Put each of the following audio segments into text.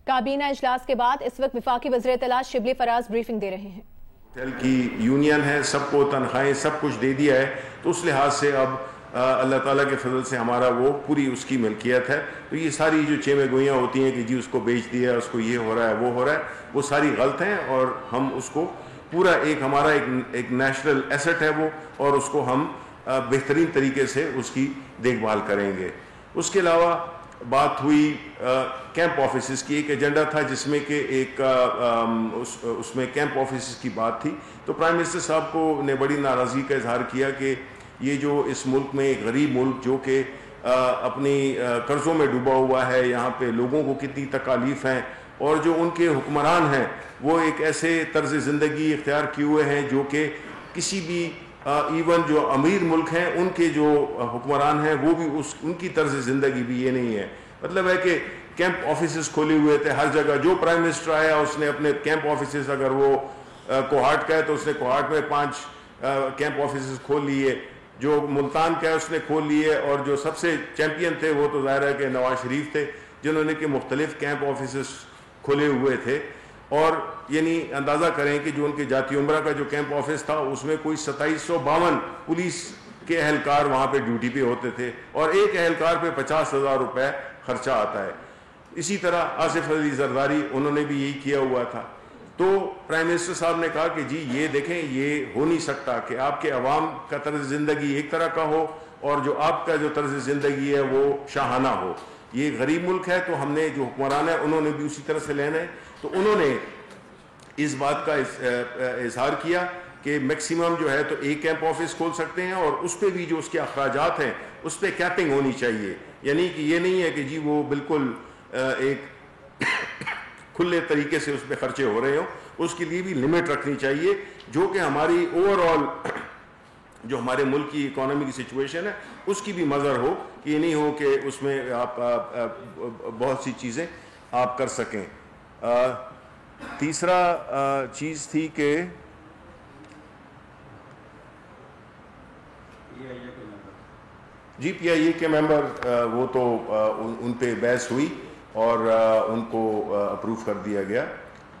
کابینہ اجلاس کے بعد اس وقت وفاقی وزیر اطلاعات شبلی فراز بریفنگ دے رہے ہیں۔ ہوٹل کی یونین ہے، سب کو تنخواہیں سب کچھ دے دیا ہے، تو اس لحاظ سے اب اللہ تعالیٰ کے فضل سے ہمارا وہ پوری اس کی ملکیت ہے۔ تو یہ ساری جو چیمیں گوئیاں ہوتی ہیں کہ جی اس کو بیچ دیا، اس کو یہ ہو رہا ہے وہ ہو رہا ہے، وہ ساری غلط ہیں، اور ہم اس کو پورا ہمارا ایک نیشنل ایسٹ ہے وہ، اور اس کو ہم بہترین طریقے سے اس کی دیکھ بھال کریں گے۔ اس کے علاوہ بات ہوئی کیمپ آفیسز کی، ایک ایجنڈا تھا جس میں کہ اس میں کیمپ آفیسز کی بات تھی، تو پرائم منسٹر صاحب کو نے بڑی ناراضگی کا اظہار کیا کہ یہ جو اس ملک میں ایک غریب ملک جو کہ اپنی قرضوں میں ڈوبا ہوا ہے، یہاں پہ لوگوں کو کتنی تکالیف ہیں، اور جو ان کے حکمران ہیں وہ ایک ایسے طرز زندگی اختیار کیے ہوئے ہیں جو کہ کسی بھی ایون جو امیر ملک ہیں ان کے جو حکمران ہیں وہ بھی ان کی طرز زندگی بھی یہ نہیں ہے۔ مطلب ہے کہ کیمپ آفیسز کھولے ہوئے تھے ہر جگہ، جو پرائم منسٹر آیا اس نے اپنے کیمپ آفیسز، اگر وہ کوہاٹ کا ہے تو اس نے کوہاٹ میں 5 کیمپ آفیسز کھول لیے، جو ملتان کا ہے اس نے کھول لیے، اور جو سب سے چیمپئن تھے وہ تو ظاہر ہے کہ نواز شریف تھے جنہوں نے کہ مختلف کیمپ آفیسز کھولے ہوئے تھے۔ اور یعنی اندازہ کریں کہ جو ان کے جاتی عمرہ کا جو کیمپ آفس تھا اس میں کوئی 2752 پولیس کے اہلکار وہاں پہ ڈیوٹی پہ ہوتے تھے، اور ایک اہلکار پہ 50,000 روپے خرچہ آتا ہے۔ اسی طرح آصف علی زرداری انہوں نے بھی یہی کیا ہوا تھا۔ تو پرائم منسٹر صاحب نے کہا کہ جی یہ دیکھیں یہ ہو نہیں سکتا کہ آپ کے عوام کا طرز زندگی ایک طرح کا ہو اور جو آپ کا جو طرز زندگی ہے وہ شاہانہ ہو۔ یہ غریب ملک ہے تو ہم نے جو حکمران ہے انہوں نے بھی اسی طرح سے لینا ہے۔ تو انہوں نے اس بات کا اظہار کیا کہ میکسیمم جو ہے تو ایک کیمپ آفس کھول سکتے ہیں، اور اس پہ بھی جو اس کے اخراجات ہیں اس پہ کیپنگ ہونی چاہیے، یعنی کہ یہ نہیں ہے کہ جی وہ بالکل ایک کھلے طریقے سے اس پہ خرچے ہو رہے ہوں، اس کے لیے بھی لمٹ رکھنی چاہیے جو کہ ہماری اوور آل جو ہمارے ملک کی اکانومی کی سچویشن ہے اس کی بھی مظہر ہو، کہ یہ نہیں ہو کہ اس میں آپ بہت سی چیزیں آپ کر سکیں۔ تیسرا چیز تھی کہ جی پی آئی اے کے ممبر وہ تو ان پہ بحث ہوئی اور ان کو اپروو کر دیا گیا،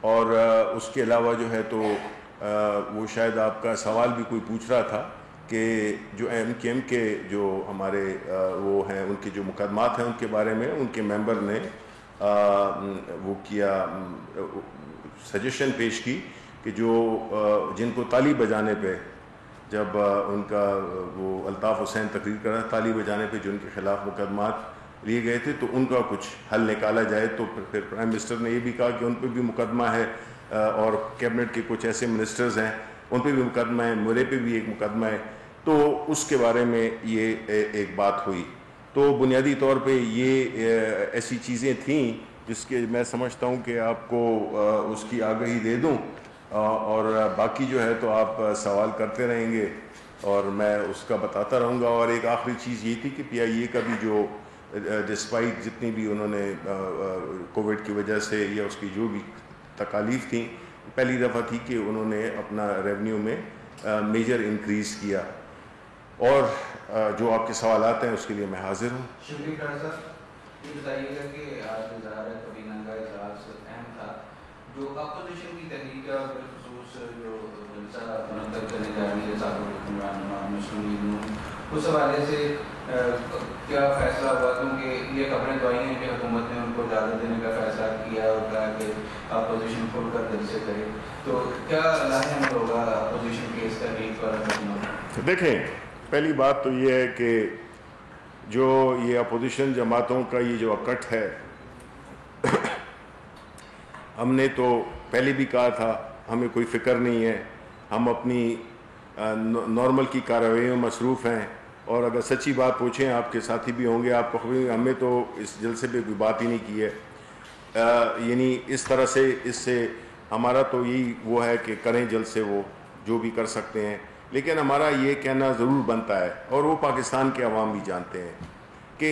اور اس کے علاوہ جو ہے تو وہ شاید آپ کا سوال بھی کوئی پوچھ رہا تھا کہ جو ایم کیو ایم کے جو ہمارے وہ ہیں ان کے جو مقدمات ہیں ان کے بارے میں ان کے ممبر نے وہ کیا سجیشن پیش کی کہ جو جن کو تالی بجانے پہ جب ان کا وہ الطاف حسین تقریر کر رہا تالی بجانے پہ جو ان کے خلاف مقدمات لیے گئے تھے تو ان کا کچھ حل نکالا جائے، تو پھر پرائم منسٹر نے یہ بھی کہا کہ ان پہ بھی مقدمہ ہے، اور کیبنٹ کے کچھ ایسے منسٹرز ہیں ان پہ بھی مقدمہ ہے، میرے پہ بھی ایک مقدمہ ہے، تو اس کے بارے میں یہ ایک بات ہوئی۔ تو بنیادی طور پہ یہ ایسی چیزیں تھیں جس کے میں سمجھتا ہوں کہ آپ کو اس کی آگہی دے دوں، اور باقی جو ہے تو آپ سوال کرتے رہیں گے اور میں اس کا بتاتا رہوں گا۔ اور ایک آخری چیز یہ تھی کہ پی آئی اے کا بھی جو ڈسپائٹ جتنی بھی انہوں نے کووڈ کی وجہ سے یا اس کی جو بھی تکالیف تھیں، پہلی دفعہ تھی کہ انہوں نے اپنا ریونیو میں میجر انکریز کیا، اور جو آپ کے سوالات ہیں اس کے لیے میں حاضر ہوں۔ شبلی فراز صاحب یہ بتائیے گا کہ آج ظاہر ہے کابینہ کا اجلاس اہم تھا، جو اپوزیشن کی تحریک اور بالخصوص جو جلسہ منعقد کرنے جا رہی ہے سابق حکمران مسلم لیگ نون، اس حوالے سے کیا فیصلہ ہوا؟ کیونکہ یہ خبریں تو آئی ہیں کہ حکومت نے ان کو اجازت دینے کا فیصلہ کیا اور کہا کہ اپوزیشن کھل کر دل سے کرے، تو کیا لاحق ہوگا اپوزیشن کی اس تحریک پر؟ دیکھیں پہلی بات تو یہ ہے کہ جو یہ اپوزیشن جماعتوں کا یہ جو اکٹ ہے، ہم نے تو پہلے بھی کہا تھا ہمیں کوئی فکر نہیں ہے، ہم اپنی نارمل کی کارروائیوں میں مصروف ہیں، اور اگر سچی بات پوچھیں آپ کے ساتھی بھی ہوں گے آپ کو خبر، ہمیں تو اس جلسے پہ کوئی بات ہی نہیں کی ہے، یعنی اس طرح سے اس سے ہمارا تو یہی وہ ہے کہ کریں جلسے وہ جو بھی کر سکتے ہیں، لیکن ہمارا یہ کہنا ضرور بنتا ہے، اور وہ پاکستان کے عوام بھی جانتے ہیں کہ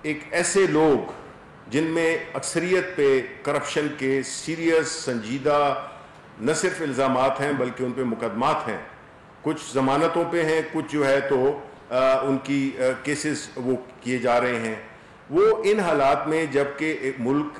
ایک ایسے لوگ جن میں اکثریت پہ کرپشن کے سیریس سنجیدہ نہ صرف الزامات ہیں بلکہ ان پہ مقدمات ہیں، کچھ ضمانتوں پہ ہیں، کچھ جو ہے تو ان کی کیسز وہ کیے جا رہے ہیں، وہ ان حالات میں جب کہ ایک ملک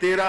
13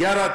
11